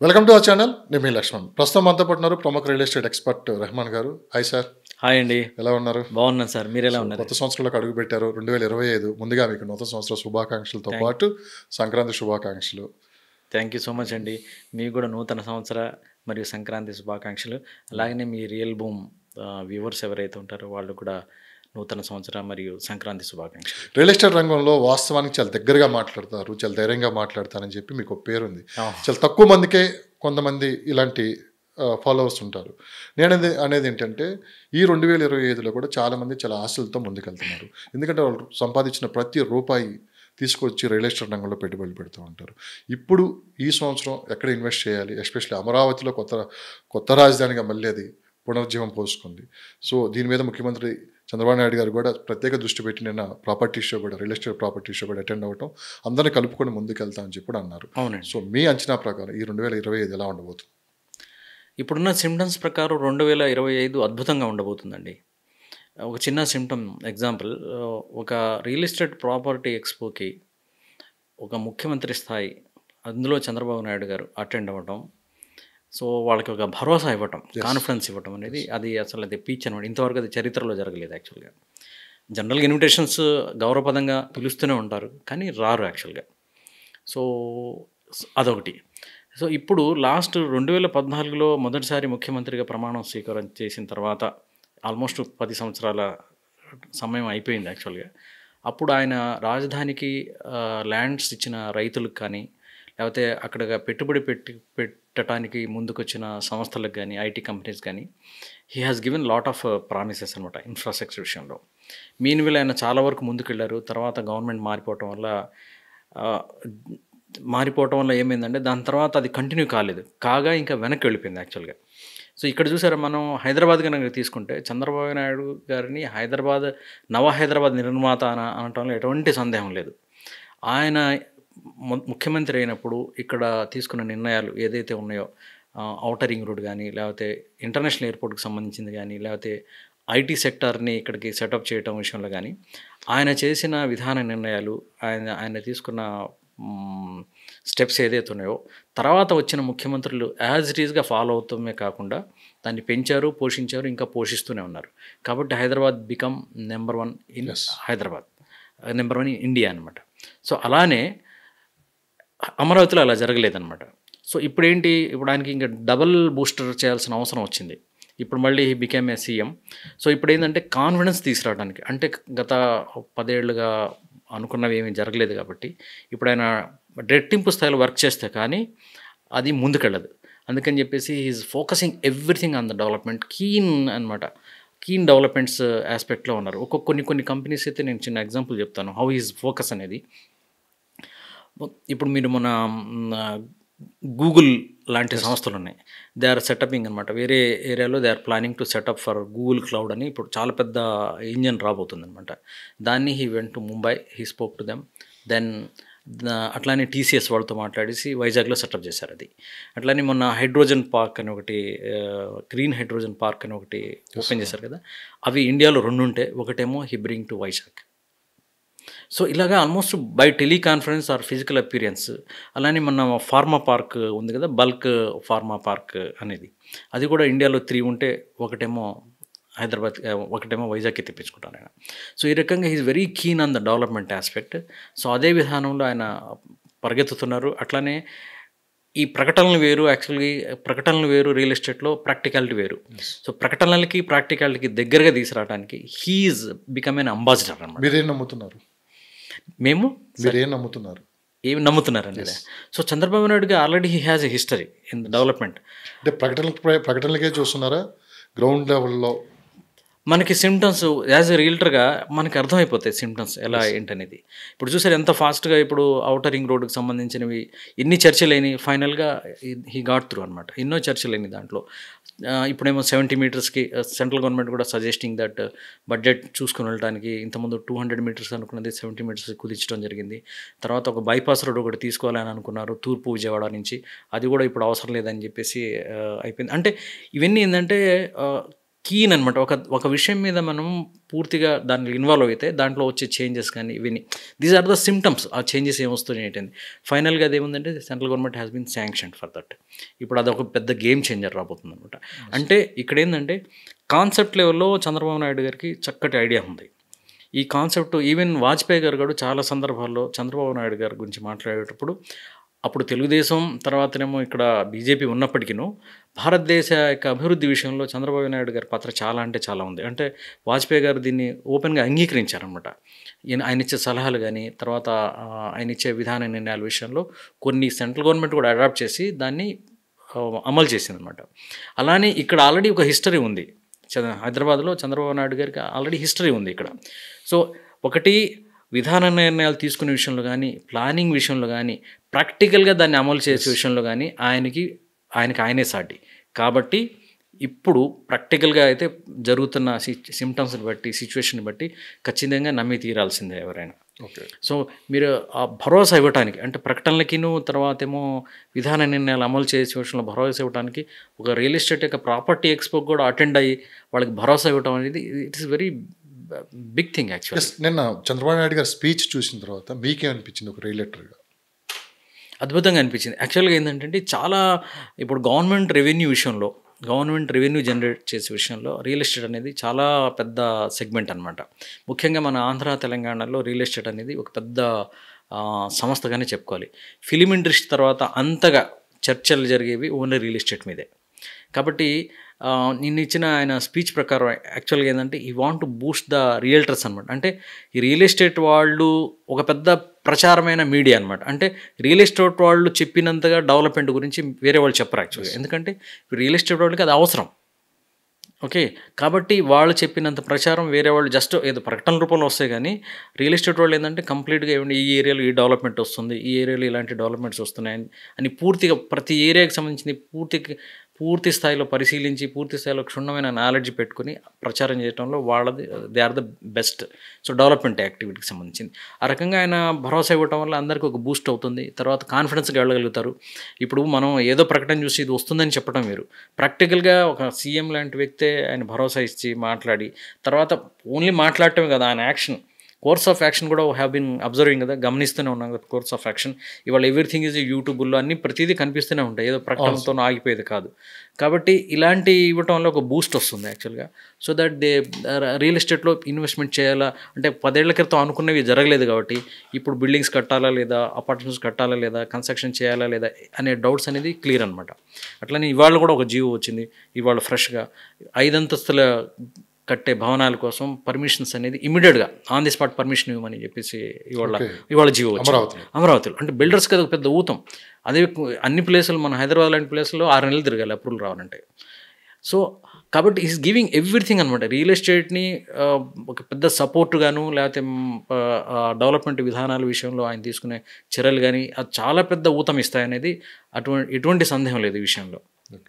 Welcome to our channel. నేను మీ లక్ష్మణ్. ప్రస్తుతం మనతో పాటు ఉన్నారు ప్రముఖ రియల్ ఎస్టేట్ ఎక్స్పర్ట్ రెహమాన్ గారు. Hi sir. హాయ్ అండి. ఎలా ఉన్నారు? బాగున్నాను సార్. మీరెలా ఉన్నారు? కొత్త సంవత్సరంలోకి అడుగుపెట్టారు 2025. ముందుగా మీకు నూతన సంవత్సర శుభాకాంక్షలతో థ్యాంక్ పాటు సంక్రాంతి శుభాకాంక్షలు. థ్యాంక్ యూ సో మచ్ అండి. మీకు కూడా నూతన సంవత్సర మరియు సంక్రాంతి శుభాకాంక్షలు. అలాగనే మీ రియల్ బూమ్ వ్యూవర్స్ ఎవరైతే ఉంటారో వాళ్ళు కూడా నూతన సంవత్సర మరియు సంక్రాంతి శుభాకాంక్షలు. రియల్ ఎస్టేట్ రంగంలో వాస్తవానికి చాలా దగ్గరగా మాట్లాడతారు, చాలా ధైర్యంగా మాట్లాడతారని చెప్పి మీకు ఒక పేరుంది. చాలా తక్కువ మందికే కొంతమంది ఇలాంటి ఫాలోవర్స్ ఉంటారు. నేను అనేది ఏంటంటే ఈ 2025లో కూడా చాలామంది చాలా ఆశలతో ముందుకెళ్తున్నారు. ఎందుకంటే వాళ్ళు సంపాదించిన ప్రతి రూపాయి తీసుకొచ్చి రియల్ ఎస్టేట్ రంగంలో పెట్టుబడులు పెడుతూ ఉంటారు. ఇప్పుడు ఈ సంవత్సరం ఎక్కడ ఇన్వెస్ట్ చేయాలి, ఎస్పెషల్లీ అమరావతిలో కొత్త రాజధానిగా మళ్ళీ అది పునర్జీవం పోసుకుంది. సో దీని మీద ముఖ్యమంత్రి చంద్రబాబు నాయుడు గారు కూడా ప్రత్యేక దృష్టి పెట్టి నిన్న ప్రాపర్టీ షో కూడా రియల్ ఎస్టేట్ ప్రాపర్టీ షో కూడా అటెండ్ అవ్వటం, అందరినీ కలుపుకొని ముందుకెళ్తా అని చెప్పి అన్నారు. అవునండి. సో మీ అంచనా ప్రకారం ఈ 2025 ఎలా ఉండబోతుంది? ఇప్పుడున్న సిమ్టమ్స్ ప్రకారం 2025 అద్భుతంగా ఉండబోతుందండి. ఒక చిన్న సిమ్టమ్ ఎగ్జాంపుల్, ఒక రియల్ ఎస్టేట్ ప్రాపర్టీ ఎక్స్పోకి ఒక ముఖ్యమంత్రి స్థాయి, అందులో చంద్రబాబు నాయుడు గారు అటెండ్ అవ్వటం, సో వాళ్ళకి ఒక భరోసా ఇవ్వటం, కాన్ఫిడెన్స్ ఇవ్వటం అనేది అది అసలు అది పీచ్ అనమాట. ఇంతవరకు అది చరిత్రలో జరగలేదు యాక్చువల్గా. జనరల్గా ఇన్విటేషన్స్ గౌరవపదంగా పిలుస్తూనే ఉంటారు కానీ రారు యాక్చువల్గా. సో అదొకటి. సో ఇప్పుడు లాస్ట్ 2014లో మొదటిసారి ముఖ్యమంత్రిగా ప్రమాణం స్వీకారం చేసిన తర్వాత ఆల్మోస్ట్ 10 సంవత్సరాల సమయం అయిపోయింది యాక్చువల్గా. అప్పుడు ఆయన రాజధానికి ల్యాండ్స్ ఇచ్చిన రైతులకు కానీ, లేకపోతే అక్కడ పెట్టుబడి పెట్టడానికి ముందుకొచ్చిన సంస్థలకు కానీ, ఐటీ కంపెనీస్ కానీ, he has given lot of promises అనమాట ఇన్ఫ్రాస్ట్రక్చర్ విషయంలో. మీన్విల్ ఆయన చాలా వరకు ముందుకెళ్ళారు. తర్వాత గవర్నమెంట్ మారిపోవటం వల్ల ఏమైందంటే దాని తర్వాత అది కంటిన్యూ కాలేదు, కాగా ఇంకా వెనక్కి వెళ్ళిపోయింది యాక్చువల్గా. సో ఇక్కడ చూసారా, మనం హైదరాబాద్ కనుక తీసుకుంటే చంద్రబాబు నాయుడు గారిని నవ హైదరాబాద్ నిర్మాత అనటంలో ఎటువంటి సందేహం లేదు. ఆయన ముఖ్యమంత్రి అయినప్పుడు ఇక్కడ తీసుకున్న నిర్ణయాలు ఏదైతే ఉన్నాయో, ఔటర్ రింగ్ రోడ్ కానీ, లేకపోతే ఇంటర్నేషనల్ ఎయిర్పోర్ట్కి సంబంధించింది కానీ, లేకపోతే ఐటీ సెక్టార్ని ఇక్కడికి సెటప్ చేయటం విషయంలో కానీ, ఆయన చేసిన విధాన నిర్ణయాలు, ఆయన తీసుకున్న స్టెప్స్ ఏదైతే ఉన్నాయో, తర్వాత వచ్చిన ముఖ్యమంత్రులు యాజ్ ఇట్ ఈజ్గా ఫాలో అవుతామే కాకుండా దాన్ని పెంచారు, పోషించారు, ఇంకా పోషిస్తూనే ఉన్నారు. కాబట్టి Hyderabad become number 1 in Hyderabad, number 1 in India అనమాట. సో అలానే అమరావతిలో అలా జరగలేదన్నమాట. సో ఇప్పుడు ఆయనకి ఇంకా డబుల్ బూస్టర్ చేయాల్సిన అవసరం వచ్చింది. ఇప్పుడు మళ్ళీ he became a CM. So ఇప్పుడు ఏంటంటే కాన్ఫిడెన్స్ తీసుకురావడానికి, అంటే గత 10 ఏళ్ళుగా అనుకున్నవి ఏమీ జరగలేదు కాబట్టి ఇప్పుడు ఆయన రెట్టింపు స్థాయిలో వర్క్ చేస్తే కానీ అది ముందుకెళ్ళదు. అందుకని చెప్పేసి he is focusing everything on the development, keen developments ఆస్పెక్ట్లో ఉన్నారు. కొన్ని కంపెనీస్ అయితే నేను చిన్న ఎగ్జాంపుల్ చెప్తాను హౌ ఈజ్ ఫోకస్ అనేది. ఇప్పుడు మీరు మన గూగుల్ లాంటి సంస్థలు ఉన్నాయి, దే ఆర్ సెటపింగ్ అనమాట. వేరే ఏరియాలో they are planning to set up for Google cloud అని ఇప్పుడు చాలా పెద్ద ఇంజన్ రాబోతుంది అనమాట. దాన్ని he went to Mumbai, he spoke to them. Then అట్లానే టీసీఎస్ వాళ్ళతో మాట్లాడేసి వైజాగ్లో సెటప్ చేశారు అది. అట్లానే మొన్న హైడ్రోజన్ పార్క్ అని ఒకటి, గ్రీన్ హైడ్రోజన్ పార్క్ అని ఒకటి ఓపెన్ చేశారు కదా. అవి ఇండియాలో 2 ఉంటే ఒకటేమో he bring to Vizag. So ఇలాగా almost by teleconference or physical appearance. అలానే మన ఫార్మా పార్క్ ఉంది కదా, బల్క్ ఫార్మా పార్క్ అనేది, అది కూడా ఇండియాలో 3 ఉంటే ఒకటేమో హైదరాబాద్, ఒకటేమో వైజాగ్కి తెప్పించుకుంటాను ఆయన. సో ఈ రకంగా he is very keen on the development aspect. So అదే విధానంలో ఆయన పరిగెత్తుతున్నారు. అట్లానే ఈ ప్రకటనలు వేరు, యాక్చువల్గా ప్రకటనలు వేరు, రియల్ ఎస్టేట్లో ప్రాక్టికాలిటీ వేరు. సో ప్రకటనలకి ప్రాక్టికాలిటీకి దగ్గరగా తీసుకురావడానికి హీఈస్ బికమ్ ఎన్ అంబాసిడర్ అన్నమాట. మీరేం నమ్ముతున్నారు? మీరేం నమ్ముతున్నారు? ఏమి నమ్ముతున్నారండి? సో చంద్రబాబు నాయుడు గారు already he has a history in the development. అంటే ప్రకటనలకే చూస్తున్నారా? గ్రౌండ్ లెవెల్లో మనకి సిమ్టమ్స్ యాజ్ ఎ రియల్టర్గా మనకి అర్థమైపోతాయి సిమ్టమ్స్ ఎలా ఏంటనేది. ఇప్పుడు చూసారు ఎంత ఫాస్ట్గా ఇప్పుడు ఔటర్ రింగ్ రోడ్కి సంబంధించినవి ఎన్ని చర్చలేని ఫైనల్గా హీ గాట్ త్రూ అనమాట. ఎన్నో చర్చలేని దాంట్లో ఇప్పుడేమో 70 మీటర్స్కి సెంట్రల్ గవర్నమెంట్ కూడా సజెస్టింగ్ దట్ బడ్జెట్ చూసుకుని వెళ్ళడానికి ఇంతకుముందు 200 మీటర్స్ అనుకున్నది 70 మీటర్స్ కుదించడం జరిగింది. తర్వాత ఒక బైపాస్ రోడ్ ఒకటి తీసుకోవాలని అనుకున్నారు తూర్పు విజయవాడ నుంచి, అది కూడా ఇప్పుడు అవసరం లేదని చెప్పేసి అయిపోయింది. అంటే ఇవన్నీ ఏంటంటే కీన్ అనమాట. ఒక విషయం మీద మనం పూర్తిగా దాంట్లో ఇన్వాల్వ్ అయితే దాంట్లో వచ్చే చేంజెస్ కానీ ఇవన్నీ దీస్ ఆర్ ద సిమ్టమ్స్. ఆ చేంజెస్ ఏమొస్తున్నాయి ఏంటంది. ఫైనల్గా అది ఏముందంటే central government has been sanction for that. ఇప్పుడు అదొక పెద్ద గేమ్ చేంజర్ రాబోతుంది అనమాట. అంటే ఇక్కడ ఏంటంటే కాన్సెప్ట్ లెవెల్లో చంద్రబాబు నాయుడు గారికి చక్కటి ఐడియా ఉంది. ఈ కాన్సెప్ట్ ఈవెన్ వాజ్పేయి గారు కూడా చాలా సందర్భాల్లో చంద్రబాబు నాయుడు గారి గురించి మాట్లాడేటప్పుడు అప్పుడు తెలుగుదేశం తర్వాతనేమో ఇక్కడ బీజేపీ ఉన్నప్పటికీను భారతదేశ యొక్క అభివృద్ధి విషయంలో చంద్రబాబు నాయుడు గారి పాత్ర చాలా అంటే చాలా ఉంది. అంటే వాజ్పేయి గారు దీన్ని ఓపెన్గా అంగీకరించారనమాట. ఆయన ఇచ్చే సలహాలు కానీ తర్వాత ఆయన ఇచ్చే విధాన నిర్ణయాల విషయంలో కొన్ని సెంట్రల్ గవర్నమెంట్ కూడా అడాప్ట్ చేసి దాన్ని అమలు చేసిందనమాట. అలానే ఇక్కడ ఆల్రెడీ ఒక హిస్టరీ ఉంది. హైదరాబాద్లో చంద్రబాబు నాయుడు గారికి ఆల్రెడీ హిస్టరీ ఉంది ఇక్కడ. సో ఒకటి విధాన నిర్ణయాలు తీసుకునే విషయంలో కానీ ప్లానింగ్ విషయంలో కానీ ప్రాక్టికల్గా దాన్ని అమలు చేసే విషయంలో కానీ ఆయనే సాటి. కాబట్టి ఇప్పుడు ప్రాక్టికల్గా అయితే జరుగుతున్న సిమ్టమ్స్ని బట్టి సిచ్యువేషన్ని బట్టి ఖచ్చితంగా నమ్మి తీరాల్సిందే ఎవరైనా. ఓకే. సో మీరు ఆ భరోసా ఇవ్వటానికి అంటే ప్రకటనలకిను తర్వాత ఏమో విధాన నిర్ణయాలు అమలు చేసే విషయంలో భరోసా ఇవ్వడానికి ఒక రియల్ ఎస్టేట్ యొక్క ప్రాపర్టీ ఎక్స్పోకి కూడా అటెండ్ అయ్యి వాళ్ళకి భరోసా ఇవ్వటం అనేది it is very big thing actually. నిన్న చంద్రబాబు నాయుడు గారి స్పీచ్ చూసిన తర్వాత మీకేమనిపించింది ఒక రియలేటర్గా? అద్భుతంగా అనిపించింది. యాక్చువల్గా ఏంటంటే చాలా ఇప్పుడు గవర్నమెంట్ రెవెన్యూ జనరేట్ చేసే విషయంలో రియల్ ఎస్టేట్ అనేది చాలా పెద్ద సెగ్మెంట్ అనమాట. ముఖ్యంగా మన ఆంధ్ర తెలంగాణలో రియల్ ఎస్టేట్ అనేది ఒక పెద్ద సంస్థగానే చెప్పుకోవాలి. ఫిలిం ఇండస్ట్రీ తర్వాత అంతగా చర్చలు జరిగేవి ఓన్లీ రియల్ ఎస్టేట్ మీదే. కాబట్టి నిన్న ఇచ్చిన ఆయన స్పీచ్ ప్రకారం యాక్చువల్గా ఏంటంటే ఈ want to Boost the realtors అనమాట. అంటే ఈ రియల్ ఎస్టేట్ వాళ్ళు ఒక పెద్ద ప్రచారమైన మీడియా అనమాట. అంటే రియల్ ఎస్టేట్ వాళ్ళు చెప్పినంతగా డెవలప్మెంట్ గురించి వేరే వాళ్ళు చెప్పరు యాక్చువల్గా. ఎందుకంటే రియల్ ఎస్టేట్ వాళ్ళకి అది అవసరం. ఓకే. కాబట్టి వాళ్ళు చెప్పినంత ప్రచారం వేరే వాళ్ళు జస్ట్ ఏదో ప్రకటన రూపంలో వస్తాయి కానీ రియల్ ఎస్టేట్ వాళ్ళు ఏంటంటే కంప్లీట్గా ఏమంటే ఈ ఏరియాలో ఈ డెవలప్మెంట్ వస్తుంది, ఈ ఏరియాలో ఇలాంటి డెవలప్మెంట్స్ వస్తున్నాయి అని పూర్తిగా ప్రతి ఏరియాకి సంబంధించింది పూర్తి స్థాయిలో పరిశీలించి పూర్తి స్థాయిలో క్షుణ్ణమైన నాలెడ్జ్ పెట్టుకుని ప్రచారం చేయడంలో వాళ్ళది they are the best. So development యాక్టివిటీకి సంబంధించింది ఆ రకంగా ఆయన భరోసా ఇవ్వటం వల్ల అందరికీ ఒక బూస్ట్ అవుతుంది. తర్వాత కాన్ఫిడెన్స్గా వెళ్ళగలుగుతారు. ఇప్పుడు మనం ఏదో ప్రకటన చూసి ఇది వస్తుందని చెప్పడం వేరు. ప్రాక్టికల్గా ఒక సీఎం లాంటి వ్యక్తే ఆయన భరోసా ఇచ్చి మాట్లాడి తర్వాత ఓన్లీ మాట్లాడటమే కదా ఆయన యాక్షన్ కోర్స్ ఆఫ్ యాక్షన్ కూడా హ్యావ్ బీన్ అబ్జర్వింగ్ కదా, గమనిస్తూనే ఉన్నాం కదా కోర్స్ ఆఫ్ యాక్షన్. ఇవాళ ఎవ్రీథింగ్ ఈజ్ యూట్యూబ్లో అన్ని ప్రతిదీ కనిపిస్తూనే ఉంటాయి, ఏదో ప్రకటనతో ఆగిపోయేది కాదు. కాబట్టి ఇలాంటి ఇవ్వటం వల్ల ఒక బూస్ట్ వస్తుంది యాక్చువల్గా. సో దట్ దే రియల్ ఎస్టేట్లో ఇన్వెస్ట్మెంట్ చేయాలా అంటే 10 ఏళ్ల క్రితం అనుకున్నవి జరగలేదు కాబట్టి ఇప్పుడు బిల్డింగ్స్ కట్టాలా లేదా అపార్ట్మెంట్స్ కట్టాలా లేదా కన్స్ట్రక్షన్ చేయాలా లేదా అనే డౌట్స్ అనేది క్లియర్ అనమాట. అట్లనే ఇవాళ కూడా ఒక జీవో వచ్చింది ఇవాళ ఫ్రెష్గా 5 అంతస్తుల కట్టే భవనాల కోసం పర్మిషన్స్ అనేది ఇమీడియట్గా ఆన్ ది స్పాట్ పర్మిషన్ ఇవ్వమని చెప్పేసి ఇవాళ జీవో అమరావతిలో. అంటే బిల్డర్స్కి అది ఒక పెద్ద ఊతం. అదే అన్ని ప్లేసులు మన హైదరాబాద్ లాంటి ప్లేసుల్లో 6 నెలలు తిరగాలి అప్రూవల్ రావాలంటే. సో కాబట్టి ఈస్ గివింగ్ ఎవ్రీథింగ్ అనమాట. రియల్ ఎస్టేట్ని ఒక పెద్ద సపోర్ట్గాను లేకపోతే డెవలప్మెంట్ విధానాల విషయంలో ఆయన తీసుకునే చర్యలు కానీ అది చాలా పెద్ద ఊతం ఇస్తాయనేది ఎటువంటి సందేహం లేదు ఈ విషయంలో.